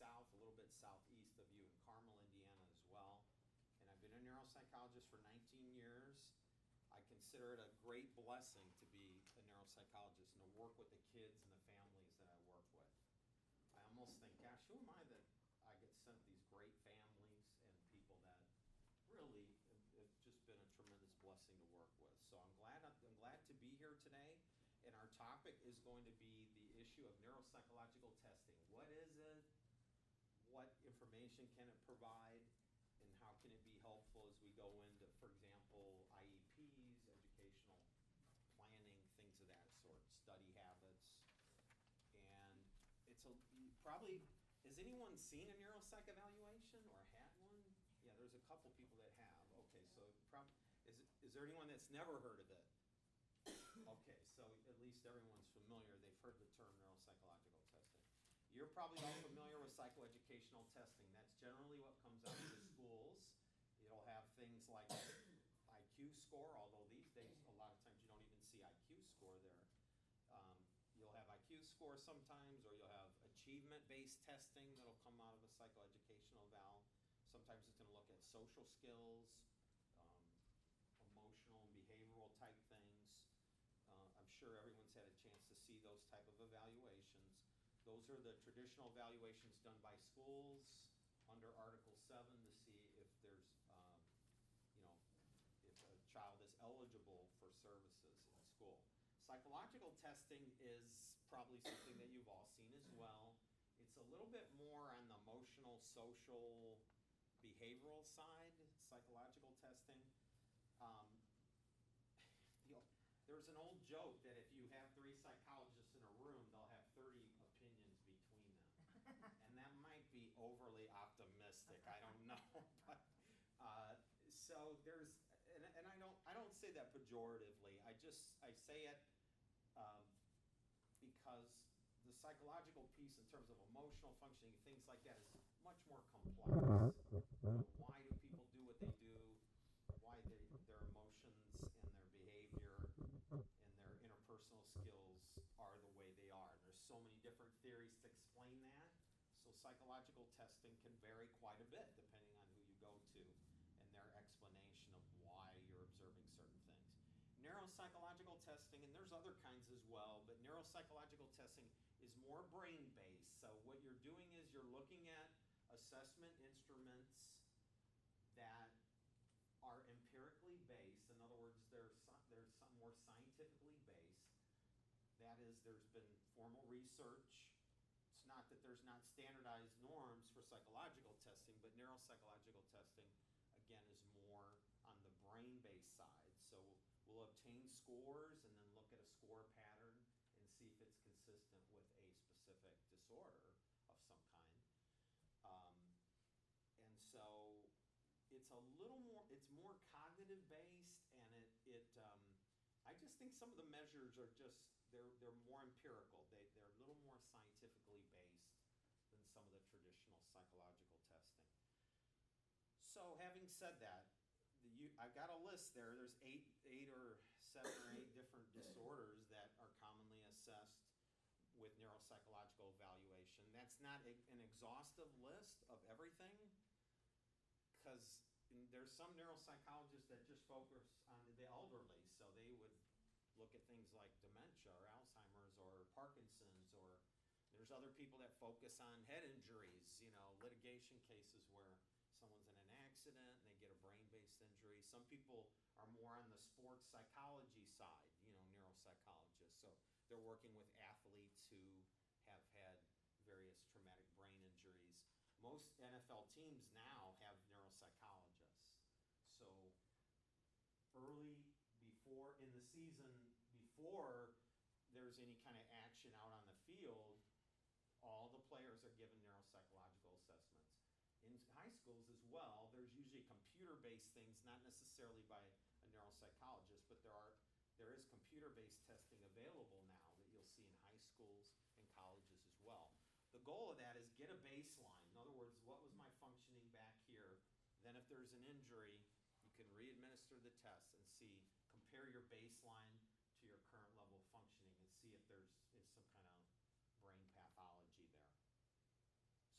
south, a little bit southeast of you in Carmel, Indiana as well. And I've been a neuropsychologist for 19 years. I consider it a great blessing to be a neuropsychologist and to work with the kids and the families that I work with. I almost think, gosh, who am I that I get sent these great families and people that really have just been a tremendous blessing to work with. So I'm glad to be here today. And our topic is going to be the issue of neuropsychological testing. What is it? What information can it provide? And how can it be helpful as we go into, for example, IEPs, educational planning, things of that sort, study habits. And it's probably, has anyone seen a neuropsych evaluation or had one? Yeah, there's a couple people that have. Okay, so is there anyone that's never heard of it? Okay, so at least everyone's familiar. They've heard the term neuropsychological testing. You're probably all familiar with psychoeducational testing. That's generally what comes out of the schools. It'll have things like IQ score, although these days a lot of times you don't even see IQ score there. You'll have IQ score sometimes, or you'll have achievement-based testing that'll come out of a psychoeducational eval. Sometimes it's going to look at social skills, emotional and behavioral type things. I'm sure everyone's had a chance to see those type of evaluations. Those are the traditional evaluations done by schools under Article 7 to see if there's, if a child is eligible for services in school. Psychological testing is probably something that you've all seen as well. It's a little bit more on the emotional, social, behavioral side, psychological testing. There's an old joke that if you have 3 psychologists in a room, they'll have 30 opinions between them. And that might be overly optimistic, I don't know. But, so there's, and I don't say that pejoratively, I say it because the psychological piece in terms of emotional functioning, things like that, is much more complex. Why do people do what they do? Why their emotions and their behavior and their interpersonal skills are the way they are. And there's so many different theories to explain that. So psychological testing can vary quite a bit depending on who you go to and their explanation of why you're observing certain things. Neuropsychological testing, and there's other kinds as well, but neuropsychological testing is more brain-based. So what you're doing is you're looking at assessment instruments that are empirically based. In other words, they're some more scientifically based. That is, there's been formal research. It's not that there's not standardized norms for psychological testing, but neuropsychological testing, again, is more on the brain-based side. So we'll obtain scores and then look at a score pattern and see if it's consistent with a specific disorder of some kind. And so it's a little more, it's more cognitive based, and I just think some of the measures are just, they're more empirical. They're a little more scientifically based than some of the traditional psychological testing. So having said that, I've got a list there. There's 7 or 8 different disorders that are commonly assessed with neuropsychological evaluation. That's not an exhaustive list of everything, because there's some neuropsychologists that just focus on the elderly, so they would look at things like dementia or Alzheimer's or Parkinson's, or there's other people that focus on head injuries, litigation cases where someone's in an accident and they get a brain-based injury. Some people are more on the sports psychology side, neuropsychologists, so they're working with athletes who have had various traumatic brain injuries. Most NFL teams now have neuropsychologists. So early in the season, before there's any kind of action out on the field, all the players are given neuropsychological assessments. In high schools as well, there's usually computer-based things, not necessarily by a neuropsychologist, but there is computer-based testing available now that you'll see in high schools and colleges as well. The goal of that is get a baseline. In other words, what was my functioning back here? Then if there's an injury, you can re-administer the test and compare your baseline to your current level of functioning and see if there's some kind of brain pathology there.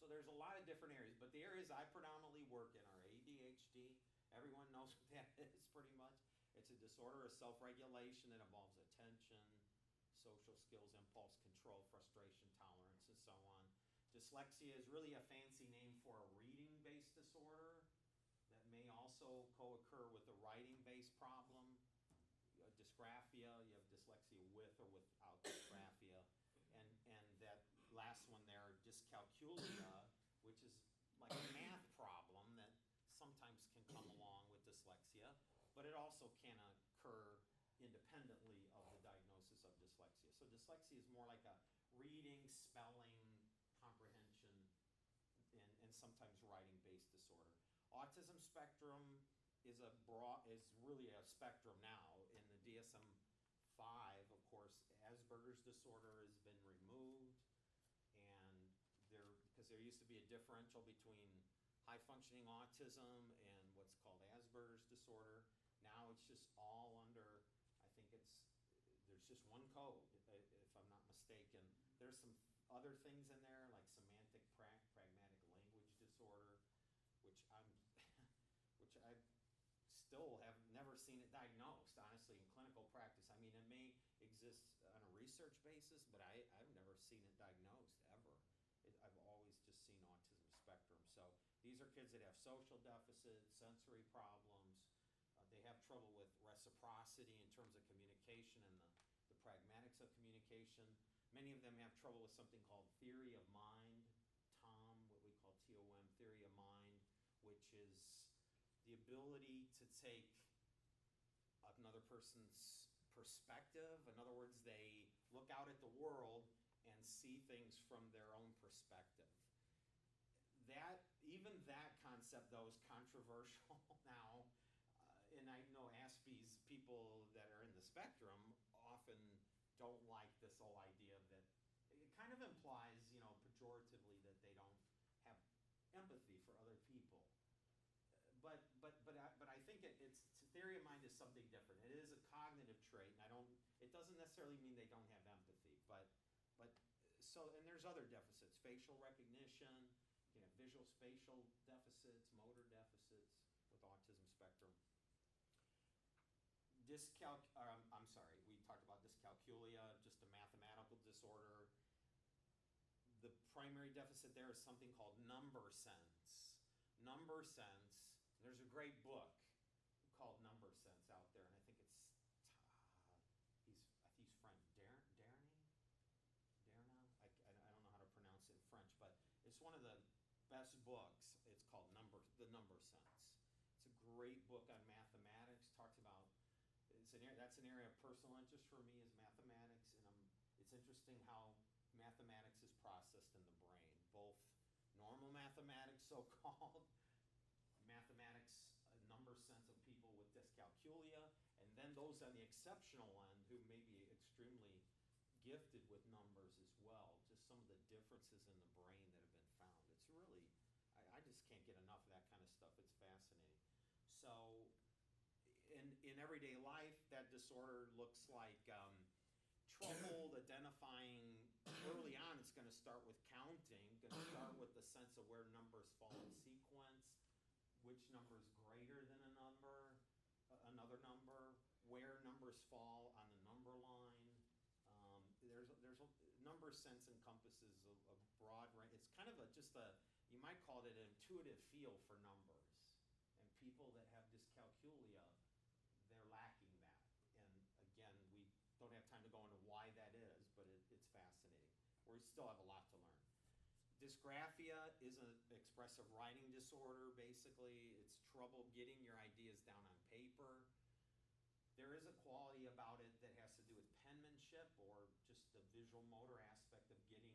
So there's a lot of different areas, but the areas I predominantly work in are ADHD. Everyone knows what that is pretty much. It's a disorder of self-regulation that involves attention, social skills, impulse control, frustration, tolerance, and so on. Dyslexia is really a fancy name for a reading-based disorder that may also co-occur with a writing-based problem. Dysgraphia, you have dyslexia with or without dysgraphia. And that last one there, dyscalculia, which is like a math problem that sometimes can come along with dyslexia, but it also can occur independently of the diagnosis of dyslexia. So dyslexia is more like a reading, spelling, comprehension, and sometimes writing-based disorder. Autism spectrum is really a spectrum now. In the DSM-5, of course, Asperger's disorder has been removed, and because there used to be a differential between high-functioning autism and what's called Asperger's disorder. Now it's just all under, I think there's just one code, if I'm not mistaken. There's some other things in there, like semantic pragmatic language disorder, which I still have never seen it diagnosed, honestly, in clinical practice. I mean, it may exist on a research basis, but I've never seen it diagnosed, ever. I've always just seen autism spectrum. So these are kids that have social deficits, sensory problems. They have trouble with reciprocity in terms of communication and the pragmatics of communication. Many of them have trouble with something called theory of mind, TOM, what we call TOM, theory of mind, which is the ability to take another person's perspective. In other words, they look out at the world and see things from their own perspective. Even that concept, though, is controversial now. And I know Aspie's people that are in the spectrum often don't like this whole idea that it kind of implies, pejoratively, that they don't have empathy for other people. But I think it's theory of mind is something different. It is a cognitive trait, and it doesn't necessarily mean they don't have empathy. And there's other deficits: facial recognition, you can have visual spatial deficits, motor deficits with autism spectrum. We talked about dyscalculia, just a mathematical disorder. The primary deficit there is something called number sense. Number sense, there's a great book called Number Sense out there, and I think he's French, Derna? I don't know how to pronounce it in French, but it's one of the best books. It's called The Number Sense. It's a great book on mathematics, talks about that's an area of personal interest for me, is mathematics, and it's interesting how mathematics is processed in the brain, both normal mathematics, so-called mathematics, number sense of people with dyscalculia, and then those on the exceptional end who may be extremely gifted with numbers as well. Just some of the differences in the brain that have been found. It's really, I just can't get enough of that kind of stuff. It's fascinating. So in everyday life, that disorder looks like trouble identifying. Early on, it's going to start with counting, going to start with the sense of where numbers fall in sequence, which number is greater than another number, where numbers fall on the number line. There's a number sense encompasses a broad range. It's kind of you might call it an intuitive feel for numbers. And people that have dyscalculia, they're lacking that. And again, we don't have time to go into why that is, but it's fascinating. We still have a lot to learn. Dysgraphia is an expressive writing disorder, basically. It's trouble getting your ideas down on paper. There is a quality about it that has to do with penmanship, or just the visual motor aspect of getting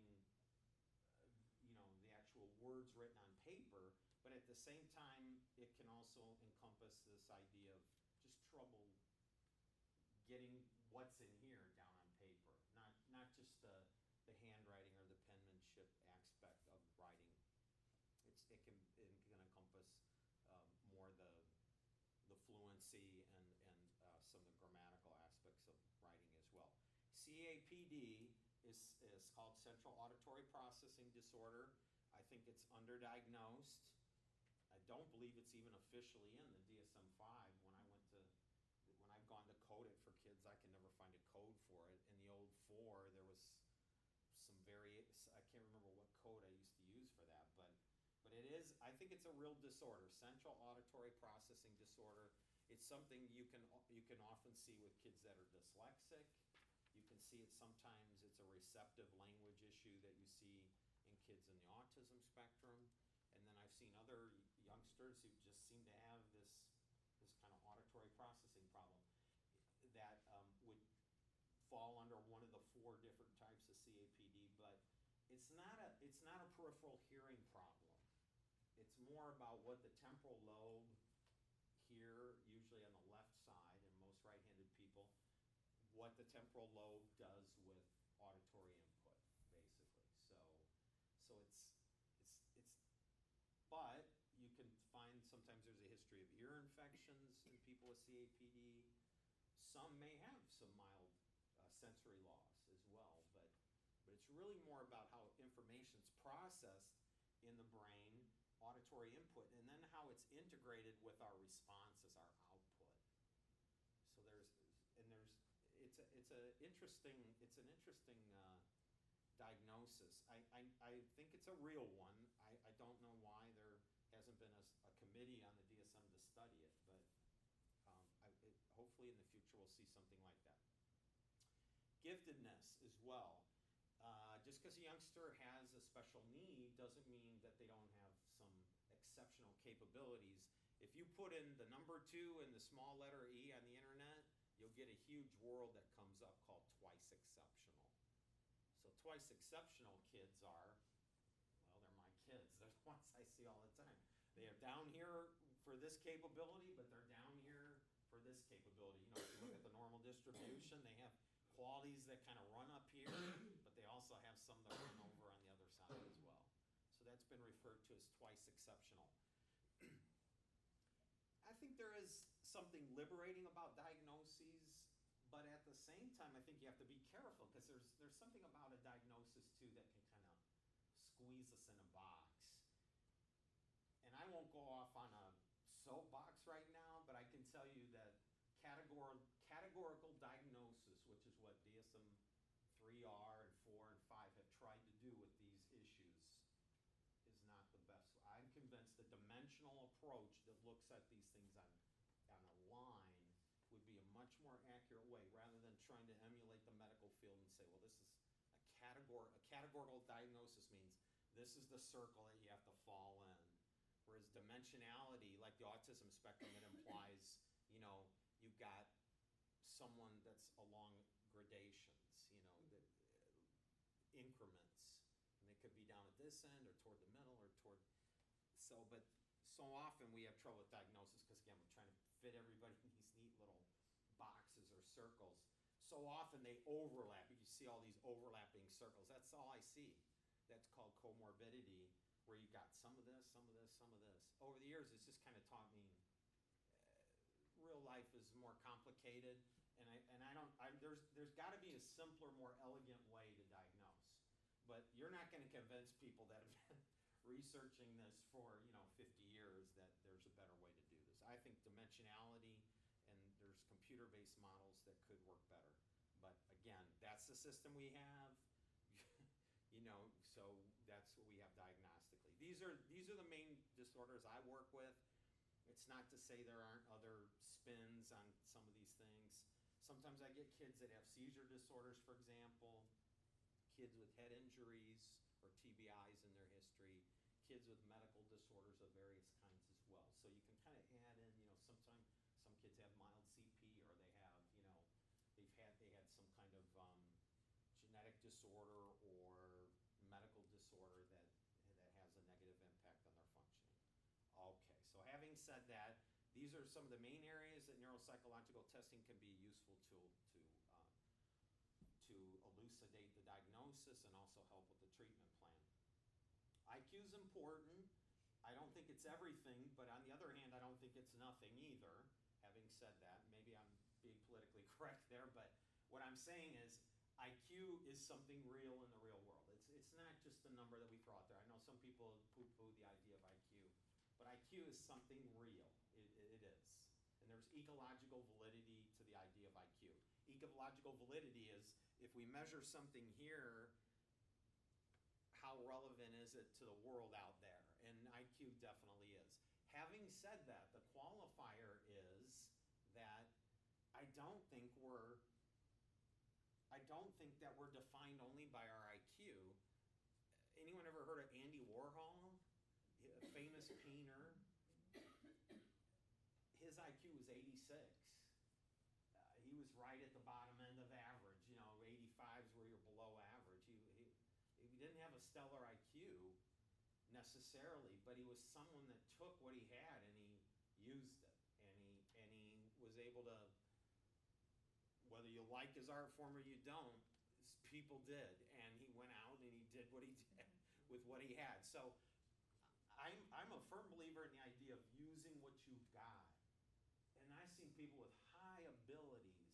the actual words written on paper. But at the same time, it can also encompass this idea of just trouble getting what's in here down on paper, not just the handwriting or the penmanship aspect of writing. It can encompass more the fluency and some of the grammatical aspects of writing as well. CAPD is called Central Auditory Processing Disorder. I think it's underdiagnosed. I don't believe it's even officially in the DSM-5. When I've gone to code it for kids, I can never find a code for it. In the old 4, there was I can't remember what code I used to use for that, but it is, I think it's a real disorder, central auditory processing disorder. It's something you can often see with kids that are dyslexic. You can see it sometimes, it's a receptive language issue that you see in kids in the autism spectrum. And then I've seen other youngsters who just seem to have this kind of auditory processing problem that would fall under one of the 4 different types of CAPD, but it's not a peripheral hearing problem. It's more about what the temporal lobe here, usually on the left side, and most right-handed people, what the temporal lobe does with auditory input, basically. So but you can find sometimes there's a history of ear infections in people with CAPD. Some may have some mild sensory loss as well, but it's really more about how information's processed in the brain, auditory input, and then how it's integrated with our responses, our output. So it's an interesting diagnosis. I think it's a real one. I don't know why there hasn't been a committee on the DSM to study it, but hopefully in the future we'll see something like that. Giftedness as well. Just because a youngster has a special need doesn't mean that they don't have some exceptional capabilities. If you put in the number 2 and the small letter E on the internet, you'll get a huge world that comes up called twice exceptional. So twice exceptional kids are, well, they're my kids. They're the ones I see all the time. They are down here for this capability, but they're down here for this capability. You know, if you look at the normal distribution, they have qualities that kind of run up here, but they also have some that run over on the other side as well. So that's been referred to as twice exceptional. I think there is something liberating about diagnoses, but at the same time, I think you have to be careful because there's something about a diagnosis too that can kind of squeeze us in a box. And I won't go off on a soapbox right now, but I can tell you that categorical diagnosis, which is what DSM-3R and 4 and 5 have tried to do with these issues, is not the best. I'm convinced the dimensional approach that looks at these things on a line would be a much more accurate way, rather than trying to emulate the medical field and say, well, this is a categorical diagnosis means this is the circle that you have to fall in. Whereas dimensionality, like the autism spectrum, it implies, you know, you've got someone that's along gradations, you know, increments. And they could be down at this end or toward the middle or toward, but so often we have trouble with diagnosis because, again, we're trying to fit everybody in these neat little boxes or circles. So often they overlap. You see all these overlapping circles. That's all I see. That's called comorbidity, where you got some of this, some of this, some of this. Over the years, it's just kind of taught me real life is more complicated, and there's got to be a simpler, more elegant way to diagnose. But you're not going to convince people that have been researching this for 50 years that there's a better way to do this. I think dimensionality, and there's computer-based models that could work better. But again, that's the system we have. So that's what we have diagnostically. These are the main disorders I work with. It's not to say there aren't other spins on some of these things. Sometimes I get kids that have seizure disorders, for example, kids with head injuries or TBIs in their history, kids with medical disorders of various kinds as well. So you can kind of add in, sometimes some kids have mild CP, or they have, they had some kind of genetic disorder or medical disorder that has a negative impact on their functioning. Okay, so having said that, these are some of the main areas that neuropsychological testing can be a useful tool to elucidate the diagnosis and also help with the treatment plan. IQ is important. I don't think it's everything, but on the other hand, I don't think it's nothing either. Having said that, maybe I'm being politically correct there, but what I'm saying is IQ is something real in the real world. It's not just a number number that we throw out there. I know some people poo-poo the idea of IQ, but IQ is something real. It is. And there's ecological validity to the idea of IQ. Ecological validity is if we measure something here, how relevant is it to the world out there? And IQ definitely is. Having said that, the qualifier is that I don't think that we're defined only by our IQ. Anyone ever heard of Andy Warhol? A famous painter. His IQ was 86. He was right at the bottom end of average. 85 is where you're below average. He didn't have a stellar IQ necessarily, but he was someone that took what he had and he used it. And he was able to, whether you like his art form or you don't, people did. And he went out and he did what he did with what he had. So I'm a firm believer in the idea of using what you've got. And I've seen people with high abilities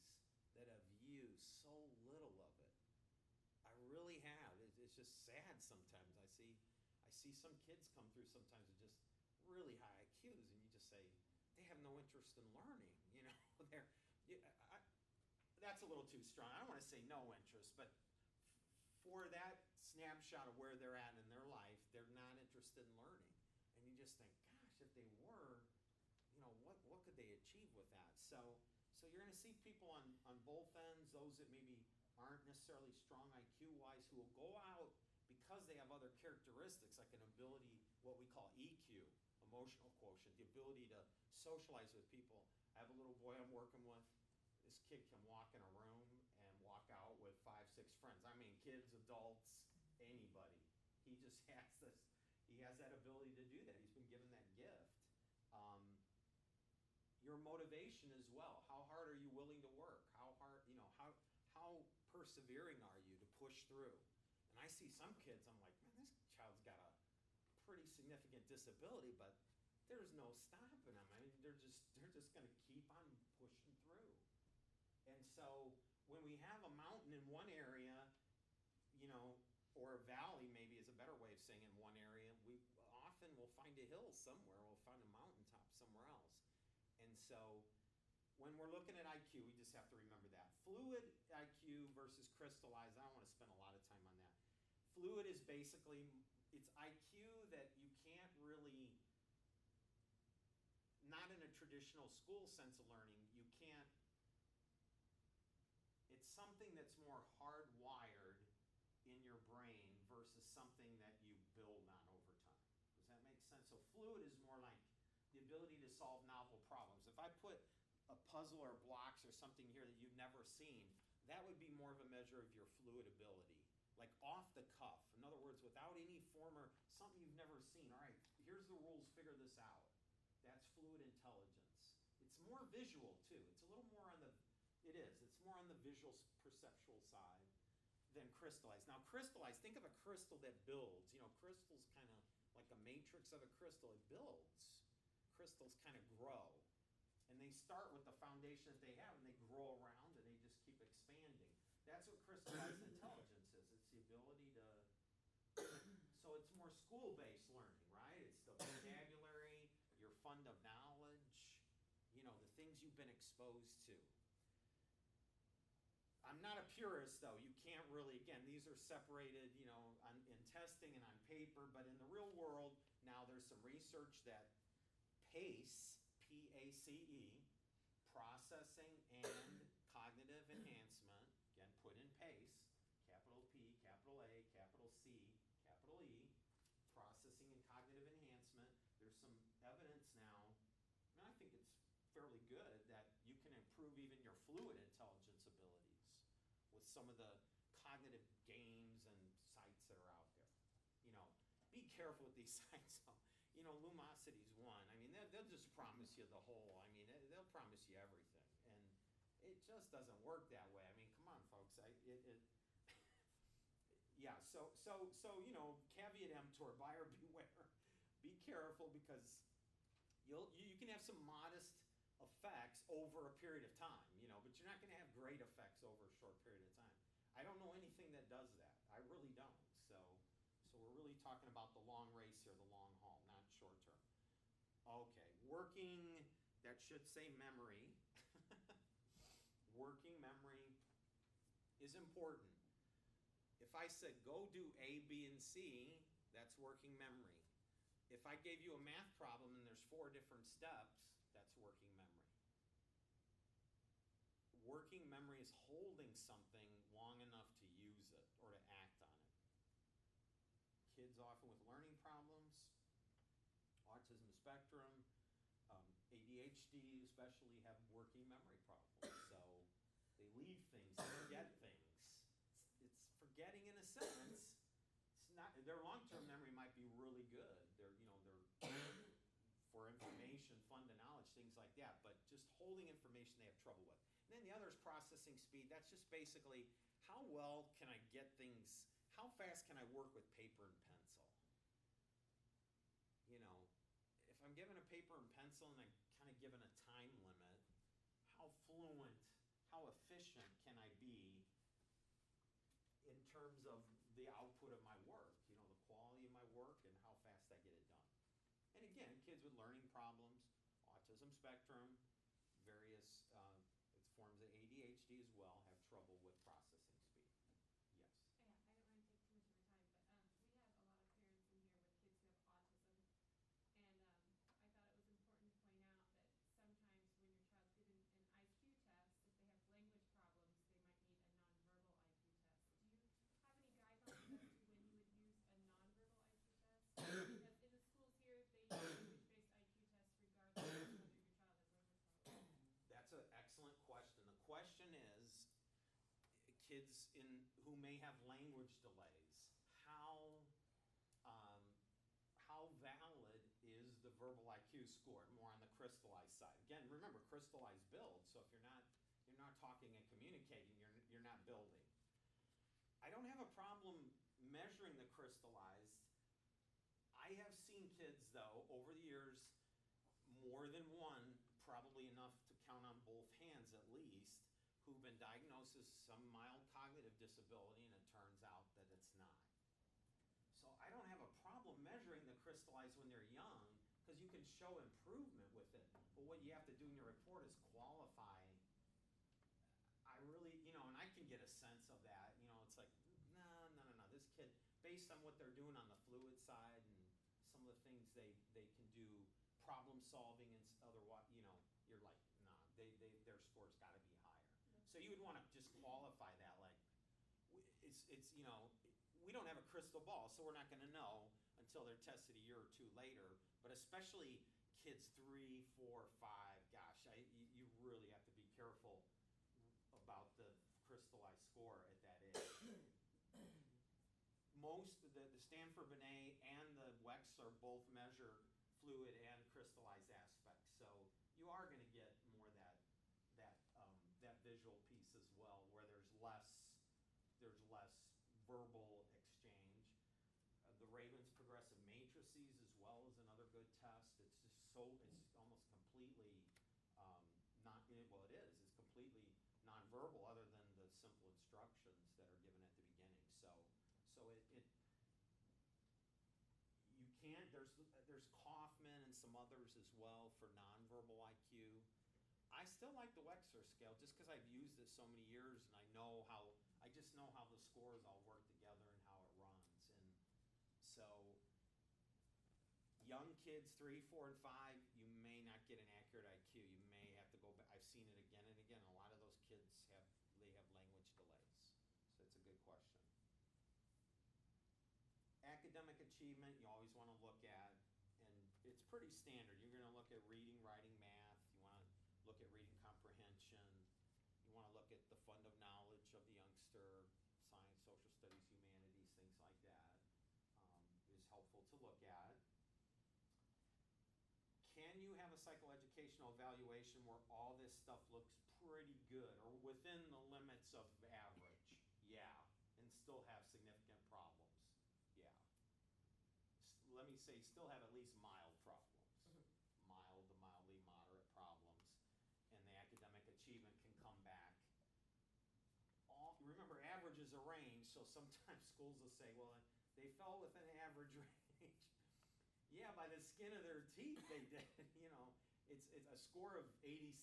that have used so little of it. I really have. It's just sad sometimes. I see some kids come through sometimes with just really high IQs, and you just say, they have no interest in learning. That's a little too strong. I don't want to say no interest, but for that snapshot of where they're at in their life, they're not interested in learning. And you just think, gosh, if they were, what could they achieve with that? So you're going to see people on both ends, those that maybe aren't necessarily strong IQ-wise, who will go out because they have other characteristics like an ability, what we call EQ, emotional quotient, the ability to socialize with people. I have a little boy I'm working with. This kid can walk in a room and walk out with 5, 6 friends. I mean, kids, adults, anybody. He just has this. He has that ability to do that. He's been given that gift. Your motivation as well. How hard are you willing to work? How persevering are you to push through? And I see some kids, I'm like, man, this child's got a pretty significant disability, but there's no stopping them. I mean, they're just going to keep on pushing through. And so when we have a mountain in one area, or a valley maybe is a better way of saying in one area, we often will find a hill somewhere, we'll find a mountaintop somewhere else. And so when we're looking at IQ, we just have to remember that. Fluid IQ versus crystallized, I don't want to spend a lot of time on that. Fluid is basically, it's IQ that you can't really, not in a traditional school sense of learning, you can't, it's something that's more hardwired in your brain versus something that you build on over time. Does that make sense? So fluid is more like the ability to solve novel problems. If I put a puzzle or blocks or something here that you've never seen, that would be more of a measure of your fluid ability. Like off the cuff. In other words, without any former, something you've never seen. All right, here's the rules, figure this out. That's fluid intelligence. It's more visual too. It's a little more on the, it's more on the visual perceptual side than crystallized. Now crystallized, think of a crystal that builds. Crystals kind of like a matrix of a crystal. It builds. Crystals kind of grow. And they start with the foundation that they have, and they grow around, and they just keep expanding. That's what crystallized intelligence is. It's the ability to, so it's more school-based learning, right? It's the vocabulary, your fund of knowledge, the things you've been exposed to. I'm not a purist, though. You can't really, again, these are separated, in testing and on paper, but in the real world, now there's some research that PACE, P-A-C-E, processing and cognitive enhancement, again, put in PACE, capital P, capital A, capital C, capital E, processing and cognitive enhancement. There's some evidence now, and I think it's fairly good, that you can improve even your fluid intelligence abilities with some of the cognitive games and sites that are out there. Be careful with these sites. Lumosity's one. I mean, they'll just promise you the whole. I mean, they'll promise you everything, and it just doesn't work that way. I mean, come on, folks. Yeah. So caveat emptor, buyer beware. Be careful because you can have some modest effects over a period of time, but you're not going to have great effects over a short period of time. I don't know anything that does that. I really don't. So we're really long race here, the long haul, not short term. Okay, working, that should say memory. Working memory is important. If I said go do A, B, and C, that's working memory. If I gave you a math problem and there's 4 different steps, that's working memory. Working memory is holding something long enough to use it or to act on it. Kids often with learning problems, autism spectrum, ADHD especially have working memory problems. So they leave things, forget things. It's forgetting in a sense. It's not, their long-term memory might be really good. They're for information, fun to knowledge, things like that. But just holding information they have trouble with. And then the other is processing speed. That's just basically how well can I get things, how fast can I work with paper and pencil? You know, if I'm given a paper and pencil and I'm kind of given a time limit, how fluent, how efficient can I be in terms of the output of my work, you know, the quality of my work and how fast I get it done. And again, kids with learning problems, autism spectrum, various forms of ADHD as well have trouble with processing speed. Yes? Yeah, I don't want to take too much of your time, but we have a lot of parents in here with kids who have autism, and I thought it was important to point out that sometimes when your child's given an IQ test, if they have language problems, they might need a nonverbal IQ test. Do you have any guidelines as to when you would use a nonverbal IQ test? Because in the schools here, they use language-based IQ tests regardless of whether your child has language problems. That's an excellent question. The question is, kids who may have language delays, how valid is the verbal IQ score, more on the crystallized side? Again, remember, crystallized builds, so if you're not talking and communicating, you're not building. I don't have a problem measuring the crystallized. I have seen kids, though, over the years, more than one, probably enough to count on both hands at least, who've been diagnosed as some mild cognitive disability, and it turns out that it's not. So I don't have a problem measuring the crystallized when they're young, because you can show improvement with it. But what you have to do in your report is qualify. I really, and I can get a sense of that. It's like, no. This kid, based on what they're doing on the fluid side and some of the things they can do, problem solving and otherwise, you're like, nah, their score's got to be higher. So you would want to just qualify that, like, we don't have a crystal ball, so we're not going to know until they're tested a year or 2 later. But especially kids 3, 4, 5, gosh, you really have to be careful about the crystallized score at that age. Most the Stanford Binet and the WEX are both measure fluid and crystallized aspects, so you are going to get more that visual piece as well, where there's less verbal exchange. The Raven's progressive matrices as well is another good test. It's almost completely it's completely nonverbal, other than the simple instructions that are given at the beginning. So you can't. There's Kaufman and some others as well for nonverbal IQ. I still like the Wexler scale just because I've used it so many years, and I just know how the scores all work together and how it runs. And so young kids 3, 4, and 5, you may not get an accurate IQ. You may have to go back. I've seen it again and again. A lot of those kids have language delays. So it's a good question. Academic achievement, you always want to look at, and it's pretty standard. You're going to look at reading, writing, math. You want to look at reading comprehension. You want to look at the fund of knowledge of the youngster, science, social studies, humanities, things like that is helpful to look at. Can you have a psychoeducational evaluation where all this stuff looks pretty good or within the limits of average? Yeah, and still have significant problems? Yeah. Let me say, still have at least mild problems. Mild to mildly moderate problems. And the academic achievement can come back. Remember, average is a range, so sometimes schools will say, well, they fell within average range, Yeah, by the skin of their teeth they did. It's a score of 86,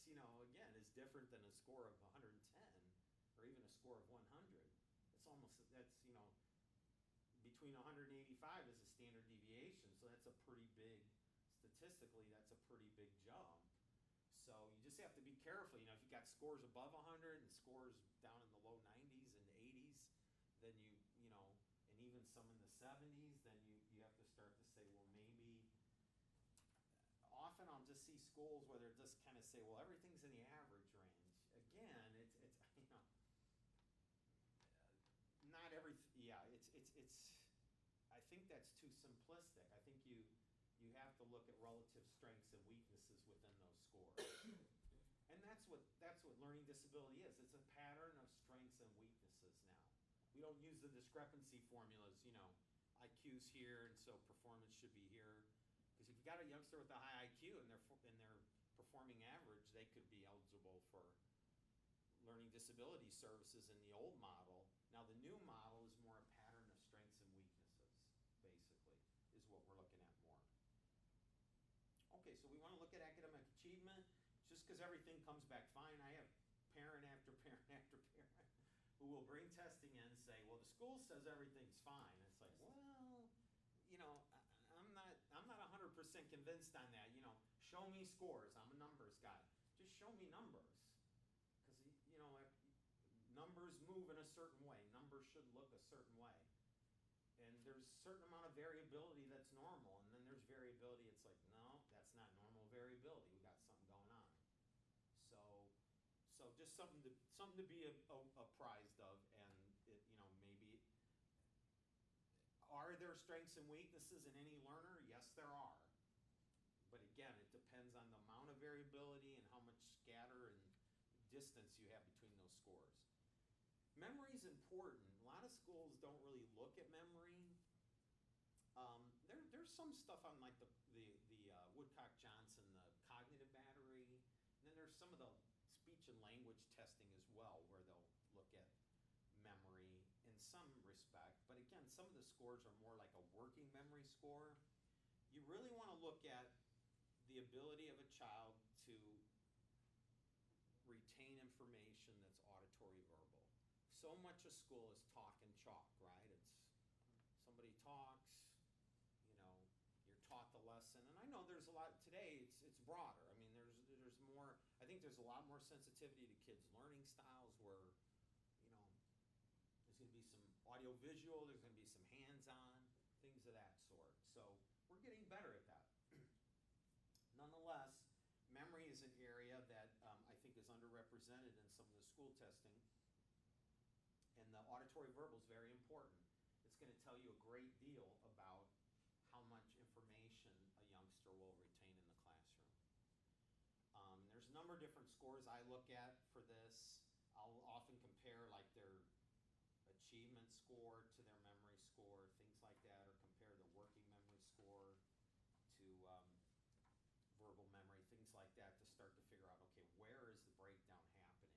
again, is different than a score of 110 or even a score of 100. Between 185 is a standard deviation, so that's a pretty big, statistically, that's a pretty big jump. So you just have to be careful. If you've got scores above 100 and scores down in the low 90s and 80s, then and even some in the 70s, then you have to start to say, well, maybe. Often I'll just see schools where they're just kind of say, well, everything's in the average range. Again, it's not everything. Yeah, I think that's too simplistic. I think you have to look at relative strengths and weaknesses within those scores. And that's what learning disability is. It's a pattern of strengths and weaknesses now. We don't use the discrepancy formulas, IQ's here and so performance should be here. Because if you've got a youngster with a high IQ and they're performing average, they could be eligible for learning disability services in the old model. Now the new model is more a pattern of strengths and weaknesses, basically, is what we're looking at more. Okay, so we want to look at academic achievement. Just because everything comes back fine, I have parent after parent after parent who will bring testing in and say, well, the school says everything's fine. It's like, well, I'm not 100% convinced on that. Show me scores. I'm a numbers guy. Just show me numbers. Because, numbers move in a certain way. Numbers should look a certain way. And there's a certain amount of variability that's normal. And then there's variability. It's like, no, that's not normal variability. We got something going on. So just something to be apprised of. And, maybe, are there strengths and weaknesses in any learner? Yes, there are. But again, it depends on the amount of variability and how much scatter and distance you have between those scores. Memory is important. A lot of schools don't really look at memory. There's some stuff on like the Woodcock-Johnson, the cognitive battery. And then there's some of the speech and language testing as well, where they'll look at memory in some respect. But again, some of the scores are more like a working memory score. You really want to look at the ability of a child to retain information that's auditory verbal. So much of school is talk and chalk, right? It's somebody talks, you're taught the lesson. And I know there's a lot today, it's broader. I mean, there's more, I think there's a lot more sensitivity to kids' learning styles where, there's going to be some audio visual, there's going to be some hands-on, things of that sort. So we're getting better at that. Nonetheless, memory is an area that I think is underrepresented in some of the school testing. And the auditory verbal is very important. It's going to tell you a great deal about how much information a youngster will retain in the classroom. There's a number of different scores I look at for this. I'll often compare like their achievement score to their memory score, things like that, or compare the working memory score to verbal memory, things like that, to start to figure out, okay, where is the breakdown happening?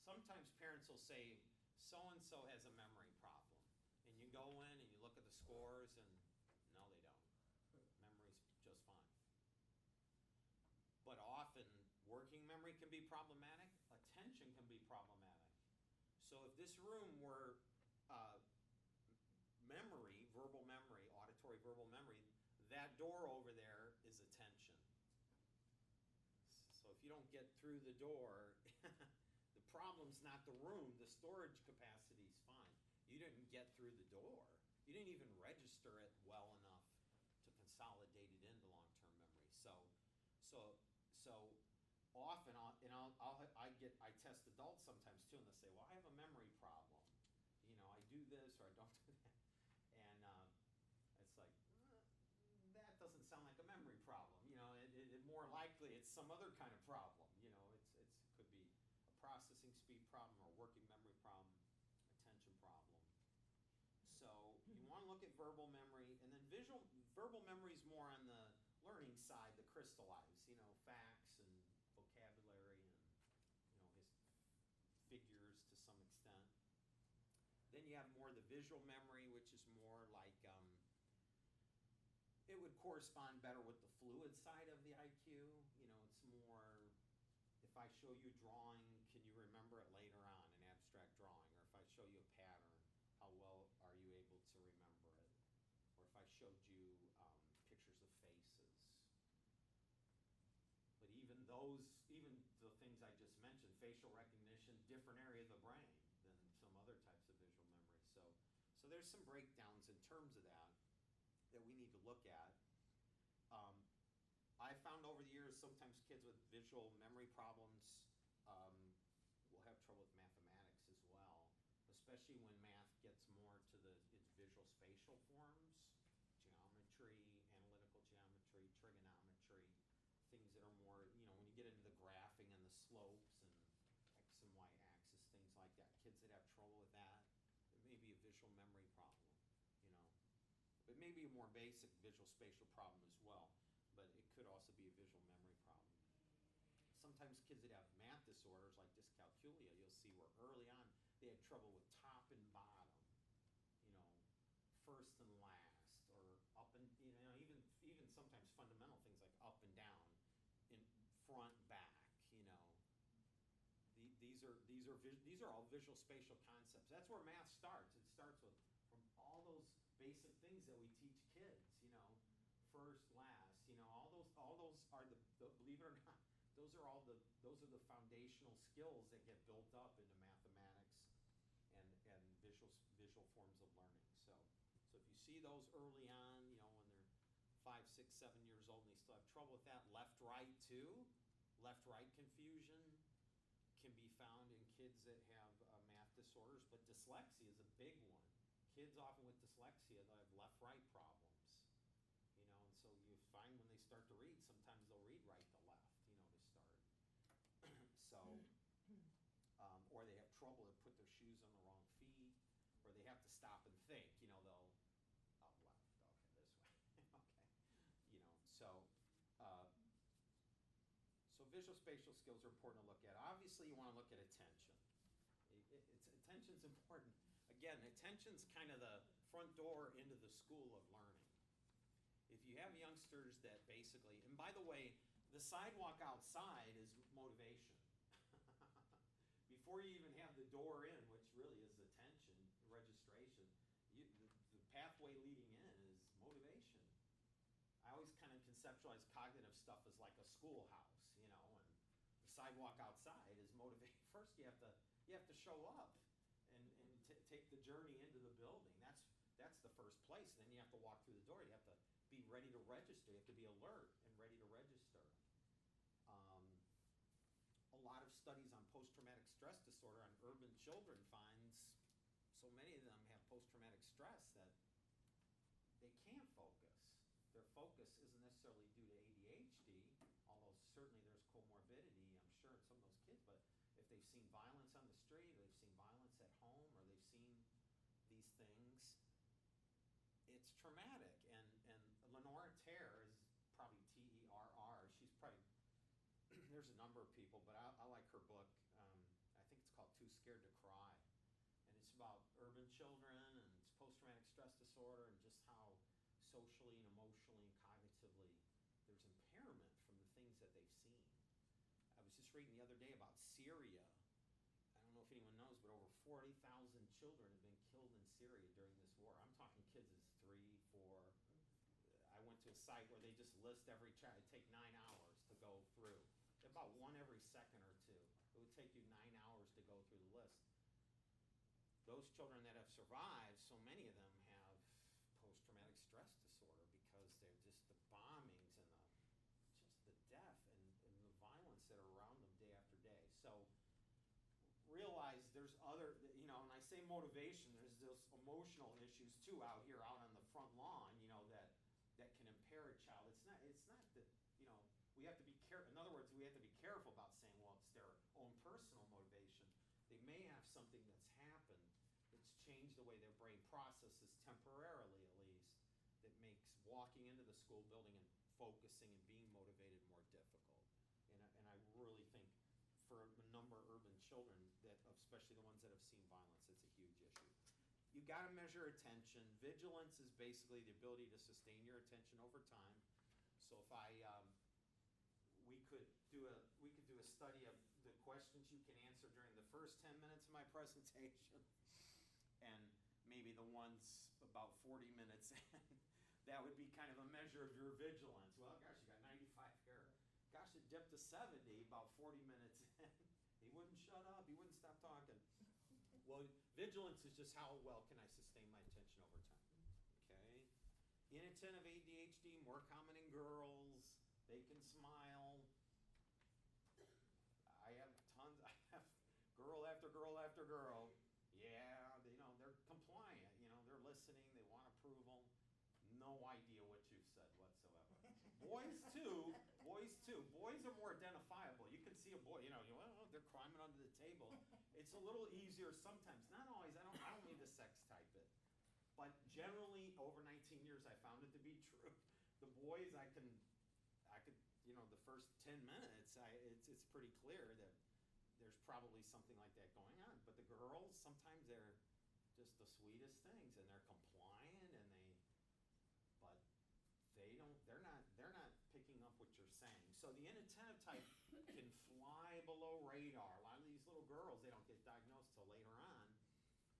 Sometimes parents will say, so-and-so has a memory problem. And you go in and you look at the scores and no, they don't. Memory's just fine. But often, working memory can be problematic. Attention can be problematic. So if this room were memory, verbal memory, auditory verbal memory, that door over there is attention. So if you don't get through the door, the problem's not the room. The storage capacity is fine. You didn't get through the door. You didn't even register it well enough to consolidate it into long-term memory. So often, I test adults sometimes too, and they'll say, well, I have a memory problem. I do this or I don't do that. And it's like, that doesn't sound like a memory problem. It more likely it's some other kind of problem. It could be a processing speed problem or working memory problem, attention problem. So you want to look at verbal memory, and then verbal memory is more on the learning side, the crystallized, facts and vocabulary and, figures to some extent. Then you have more the visual memory, which is more like correspond better with the fluid side of the IQ. You know, it's more, if I show you a drawing, can you remember it later on, an abstract drawing? Or if I show you a pattern, how well are you able to remember it? Or if I showed you pictures of faces. But even the things I just mentioned, facial recognition, different area of the brain than some other types of visual memory. So there's some breakdowns in terms of that we need to look at. I found over the years sometimes kids with visual memory problems will have trouble with mathematics as well, especially when math gets more to its visual spatial forms, geometry, analytical geometry, trigonometry, things that are more, you know, when you get into the graphing and the slopes and X and Y axis, things like that. Kids that have trouble with that, it may be a visual memory problem, you know. It may be a more basic visual spatial problem as well, but it could also be a visual memory problem. Sometimes kids that have math disorders like dyscalculia, you'll see where early on they had trouble with top and bottom, you know, first and last, or up and, you know, even sometimes fundamental things like up and down, in front, back, you know. These are all visual spatial concepts. That's where math starts. It starts with from all those basic things that we teach kids, you know, first, last, you know, all those are the believe it or not, those are the foundational skills that get built up into mathematics and visual forms of learning. So if you see those early on, you know, when they're 5, 6, 7 years old and they still have trouble with that, left, right too, left-right confusion can be found in kids that have math disorders, but dyslexia is a big one. Kids often with dyslexia, they'll have left-right problems, you know, and so you find when they start to read, sometimes they'll read right to left, you know, to start. So, or they have trouble to put their shoes on the wrong feet, or they have to stop and think, you know, they'll, oh, left, okay, this way, okay, you know, so visual spatial skills are important to look at. Obviously, you want to look at attention. Attention's important. Again, attention's kind of the front door into the school of learning. If you have youngsters that basically, and by the way, the sidewalk outside is motivation. Before you even have the door in, which really is attention, registration, the pathway leading in is motivation. I always kind of conceptualize cognitive stuff as like a schoolhouse, you know, and the sidewalk outside is motivation. First, you have to show up and take the journey into the building. That's the first place. And then you have to walk through the door. You have to be ready to register. You have to be alert and ready to register. A lot of studies on post-traumatic stress disorder on urban children finds so many of them have post-traumatic stress that they can't focus. Their focus isn't necessarily due to ADHD, although certainly there's comorbidity, I'm sure, in some of those kids, but if they've seen violence on the street, or they've seen violence at home, or they've seen these things, it's traumatic. And Lenora Terr is probably Terr. She's probably, there's a number of people, but I like her book. I think it's called Too Scared to Cry. And it's about urban children and it's post-traumatic stress disorder and just how socially and emotionally and cognitively there's impairment from the things that they've seen. I was just reading the other day about Syria. I don't know if anyone knows, but over 40,000 children have been killed in Syria during this war. I'm talking kids as 3, 4. I went to a site where they just list every child. It'd take 9 hours to go through. About one every second or two. It would take you 9 hours to go through the list. Those children that have survived, so many of them have post-traumatic stress disorder because they're just the bombings and the death and the violence that are around them day after day. So realize there's other, you know, and I say motivation, there's those emotional issues too out here, out on the front lawn, you know, that can impair a child. It's not that, you know, we have to be careful. In other words, we have to be careful about saying, well, it's their own personal motivation. They may have something that's happened that's changed the way their brain processes temporarily, at least, that makes walking into the school building and focusing and being motivated more difficult. And I really think for a number of urban children, that especially the ones that have seen violence, it's a huge issue. You got to measure attention. Vigilance is basically the ability to sustain your attention over time. So if we could do a study of the questions you can answer during the first 10 minutes of my presentation, and maybe the ones about 40 minutes in. That would be kind of a measure of your vigilance. Well, gosh, you got 95 here. Gosh, it dipped to 70 about 40 minutes in. He wouldn't shut up. He wouldn't stop talking. Well, vigilance is just how well can I sustain my attention over time. Okay? Inattentive ADHD, more common in girls. They can smile. I have girl after girl after girl. Yeah, they're compliant. They're listening. They want approval. No idea what you've said whatsoever. Boys too. Boys are more identifiable. You can see a boy. They're climbing under the table. It's a little easier sometimes. Not always. I don't mean to sex type it, but generally over 19 years, I found it to be true. The boys, I could. The first 10 minutes, it's pretty clear that there's probably something like that going on. But the girls, sometimes they're just the sweetest things, and they're compliant, but they're not picking up what you're saying. So the inattentive type can fly below radar. A lot of these little girls, they don't get diagnosed till later on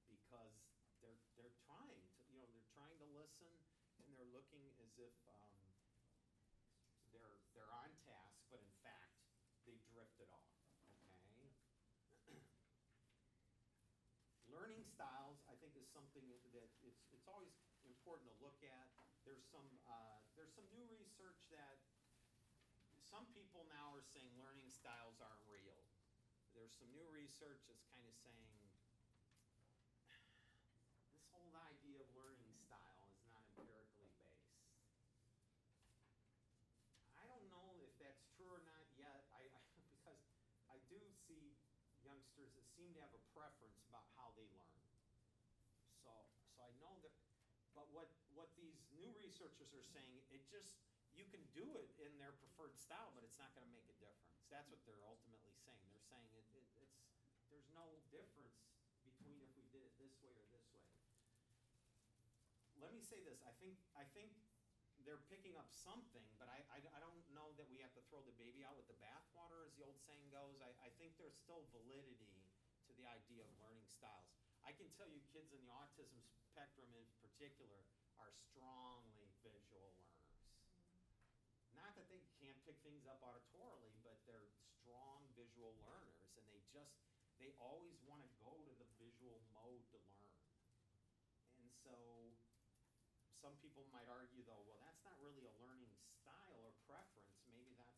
because they're trying to listen, and they're looking as if they're on task, but in fact they drifted off. Okay. Learning styles, I think, is something that it's always important to look at. There's some new research that some people now are saying learning styles aren't real. There's some new research that's kind of saying this whole idea of learning style is not empirically based. I don't know if that's true or not yet. Because I do see youngsters that seem to have a preference about how they learn. So I know that, but what these new researchers are saying, you can do it in their preferred style, but it's not going to make a difference. That's what they're ultimately saying. They're saying there's no difference between if we did it this way or this way. Let me say this. I think they're picking up something, but I don't know that we have to throw the baby out with the bathwater, as the old saying goes. I think there's still validity to the idea of learning styles. I can tell you kids in the autism spectrum in particular are strongly visual learners. Not that they can't pick things up auditorily, but they're strong visual learners, and they always want to go to the visual mode to learn. And so some people might argue, though, well, that's not really a learning style or preference. Maybe that's